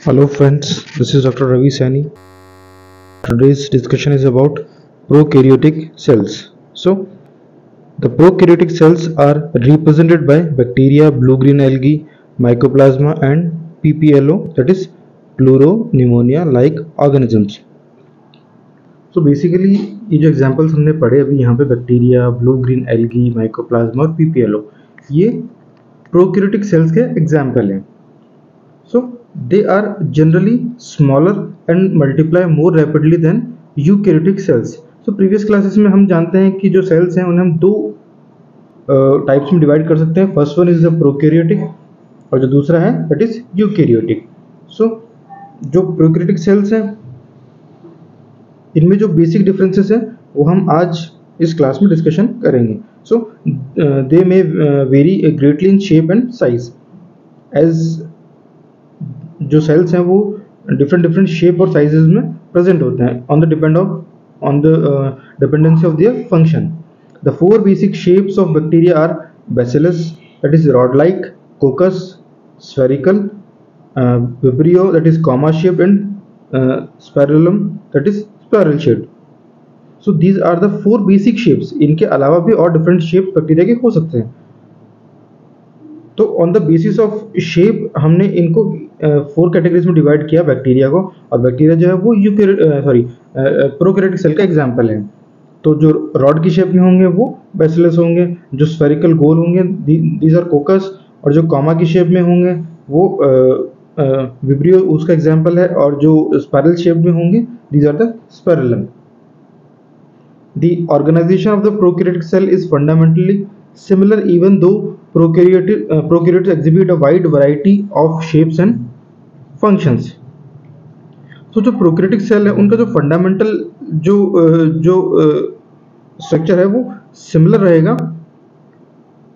Hello friends, this is Dr. Ravi Sani. Today's discussion is about prokaryotic cells. So, the prokaryotic cells are represented by bacteria, blue-green algae, mycoplasma and PPLO, that is pleuropneumonia like organisms. So basically ये जो examples हमने पढ़े अभी यहाँ पे bacteria, blue green algae, mycoplasma और PPLO ये prokaryotic cells के एग्जांपल हैं. So they are generally smaller and multiply more rapidly than eukaryotic cells. So previous classes में हम जानते हैं कि जो cells हैं उन्हें हम दो टाइप्स में डिवाइड कर सकते हैं. First one is the prokaryotic और जो दूसरा है दैट इज यूकैरियोटिक. सो जो प्रोकैरियोटिक सेल्स हैं इनमें जो बेसिक डिफरेंसेस हैं वो हम आज इस क्लास में डिस्कशन करेंगे. So they may very greatly in shape and size. As जो सेल्स हैं वो डिफरेंट शेप और साइजेस में प्रेजेंट होते हैं on the dependency of their function. The four basic shapes of bacteria are bacillus that is rod like, coccus spherical, vibrio that is comma shaped and spirillum that is spiral shaped. So these are the four basic shapes. इनके अलावा भी और different shapes bacteria के हो सकते हैं. तो on the basis of shape हमने इनको फोर कैटेगरीज में डिवाइड किया बैक्टीरिया को. और बैक्टीरिया जो है वो प्रोकैरियोटिक सेल का एग्जांपल है. तो जो रॉड की शेप में होंगे वो बैसिलस होंगे, जो स्फेरिकल गोल होंगे दीज आर कोकस, और जो कॉमा की शेप में होंगे वो विब्रियो उसका एग्जांपल है, और जो स्पाइरल शेप में होंगे these are the spirillum. The organisation of the prokaryotic cell is fundamentally similar even though prokaryotes exhibit a wide variety of shapes and functions. तो जो प्रोकैरियोटिक सेल है उनका जो फंडामेंटल जो स्ट्रक्चर है वो सिमिलर रहेगा.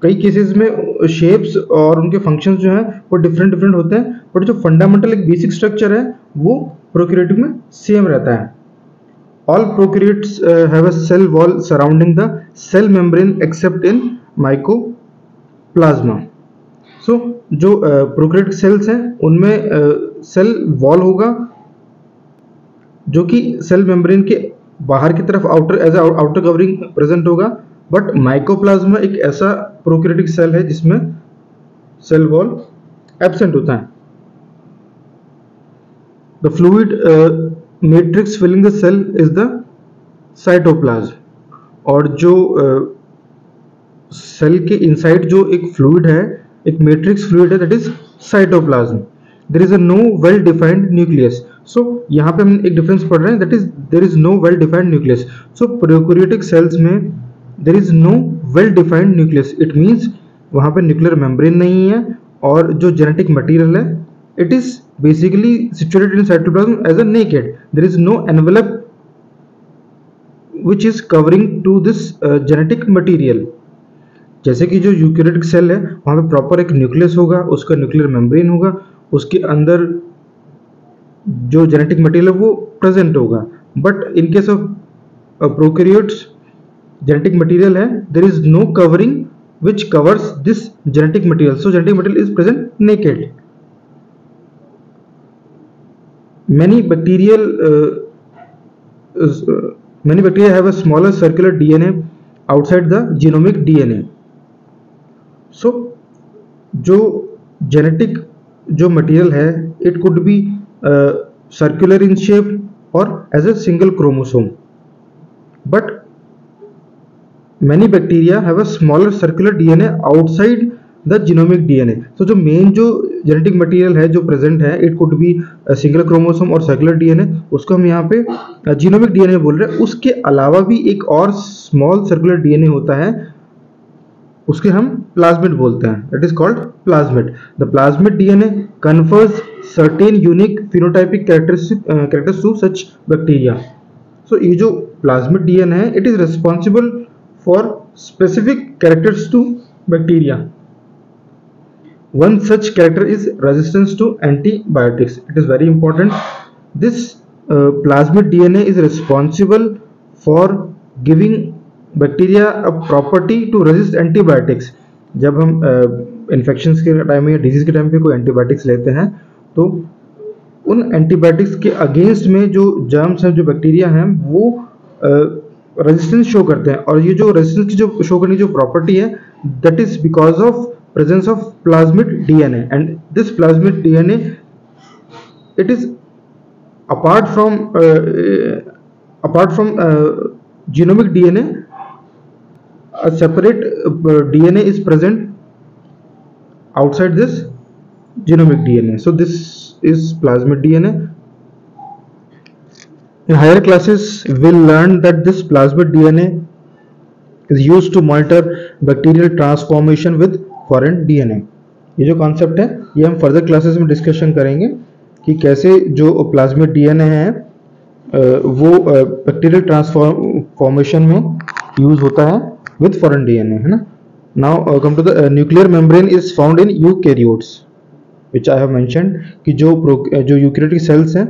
कई केसेस में शेप्स और उनके फंक्शंस जो हैं वो डिफरेंट होते हैं, बट जो फंडामेंटल एक बेसिक स्ट्रक्चर है वो प्रोकैरियोटिक में सेम रहता है. All prokaryotes have a cell wall surrounding the cell membrane except in mycoplasma. So जो प्रोकैरियोटिक सेल्स हैं उनमें सेल वॉल होगा जो कि सेल मेम्ब्रेन के बाहर की तरफ आउटर कवरिंग प्रेजेंट होगा. बट माइकोप्लाज्मा एक ऐसा प्रोकैरियोटिक सेल है जिसमें सेल वॉल एब्सेंट होता है. The fluid matrix filling the cell is the cytoplasm. और जो सेल के इनसाइड जो एक फ्लूइड है, एक मैट्रिक्स फ्लूइड है that is cytoplasm. There is a no well defined nucleus. So यहाँ पे हम एक डिफरेंस पढ़ रहे हैं that is there is no well defined nucleus. So prokaryotic cells में there is no well defined nucleus. It means वहाँ पे न्यूक्लियर मेम्ब्रेन नहीं है, और जो जेनेटिक मटीरियल है it is basically situated in cytoplasm as a naked. There is no envelope which is covering to this genetic material. जैसे कि जो यूकैरियोटिक सेल है वहाँ पे प्रॉपर एक न्यूक्लियस होगा, उसका न्यूक्लियर मेम्ब्रेन होगा, उसके अंदर जो जेनेटिक मटेरियल है वो प्रेजेंट होगा. But in case of prokaryotes genetic material है, there is no covering which covers this genetic material. So genetic material is present naked. Many bacteria have a smaller circular DNA outside the genomic DNA. So जो genetic जो material है it could be circular in shape or as a single chromosome, but many bacteria have a smaller circular DNA outside the genomic DNA. तो जो main जो genetic material है जो present है it could be single chromosome और circular DNA, उसको हम यहाँ पे जीनोमिक डीएनए बोल रहे हैं. उसके अलावा भी एक और स्मॉल सर्कुलर डीएनए होता है, उसके हम प्लाज्मिड बोलते हैं. That is called plasmid. The plasmid DNA confers certain unique phenotypic characters to such bacteria. So ये जो प्लाज्मिड डीएनए है it is responsible for specific characters to bacteria. One such character is resistance to antibiotics. It is very important. This plasmid DNA is responsible for giving bacteria a property to resist antibiotics. जब हम infections के time में या disease के time पे कोई antibiotics लेते हैं तो उन एंटीबायोटिक्स के अगेंस्ट में जो जर्म्स हैं, जो बैक्टीरिया हैं, वो रेजिस्टेंस शो करते हैं। और ये जो रेजिस्टेंस की जो शो करने की जो प्रॉपर्टी है, that is because of presence of plasmid DNA. And this plasmid DNA, it is apart from genomic DNA, a separate DNA is present outside this genomic DNA. So this is plasmid DNA. In higher classes we'll learn that this plasmid DNA is used to monitor bacterial transformation with foreign DNA. ये जो concept है ये हम further classes में discussion करेंगे कि कैसे जो प्लाज्मिड डीएनए है वो बैक्टीरियल ट्रांसफॉर्मेशन में यूज होता है विद फॉरेन डीएनए, है ना। Now come to the nuclear membrane is found in eukaryotes, which I have mentioned कि जो यूकैरियोटिक सेल्स हैं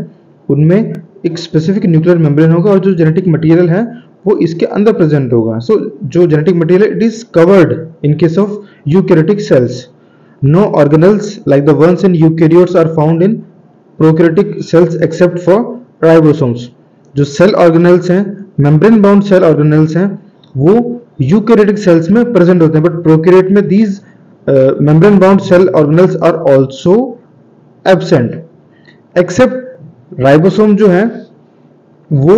उनमें एक स्पेसिफिक न्यूक्लियर मेम्ब्रेन होगा और जो जेनेटिक मटेरियल है वो इसके अंदर प्रेजेंट होगा। सो जो genetic material it is covered in case of eukaryotic cells. No organelles like the ones in eukaryotes are found in prokaryotic cells except for ribosomes. जो सेल ऑर्गेनेल्स हैं, membrane bound cell organelles हैं, वो eukaryotic cells में present होते हैं, but prokaryote में these membrane bound cell organelles are also absent. Except ribosome जो है वो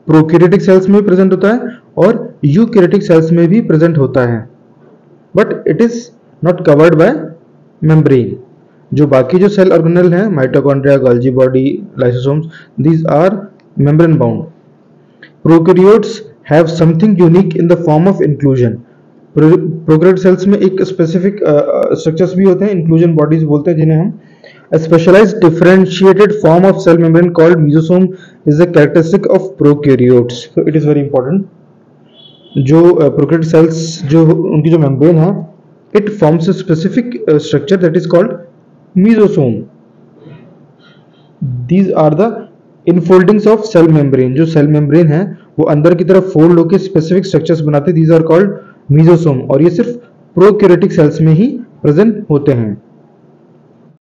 प्रोकैरियोटिक सेल्स में प्रेजेंट होता है और यूकैरियोटिक सेल्स में भी प्रेजेंट होता है, but it is not covered by membrane. जो बाकी जो सेल ऑर्गेनेल हैं, mitochondria, Golgi body, lysosomes, these are membrane bound. Prokaryotes have something unique in the form of inclusion. Prokaryote cells में एक स्पेसिफिक स्ट्रक्चर्स भी होते हैं, इंक्लूजन बॉडीज बोलते हैं जिन्हें हम। A specialized differentiated form of cell membrane called mesosome is a characteristic of prokaryotes. So it is very important. जो प्रोकैरियोट सेल्स जो उनकी जो मेम्ब्रेन है, it forms a specific structure that is called mesosome. These are the infoldings of cell membrane. जो cell membrane है वो अंदर की तरफ फोल्ड होकर स्पेसिफिक स्ट्रक्चर्स बनाते हैं. These are called mesosome और ये सिर्फ प्रोकैरियोटिक सेल्स में ही प्रेजेंट होते हैं.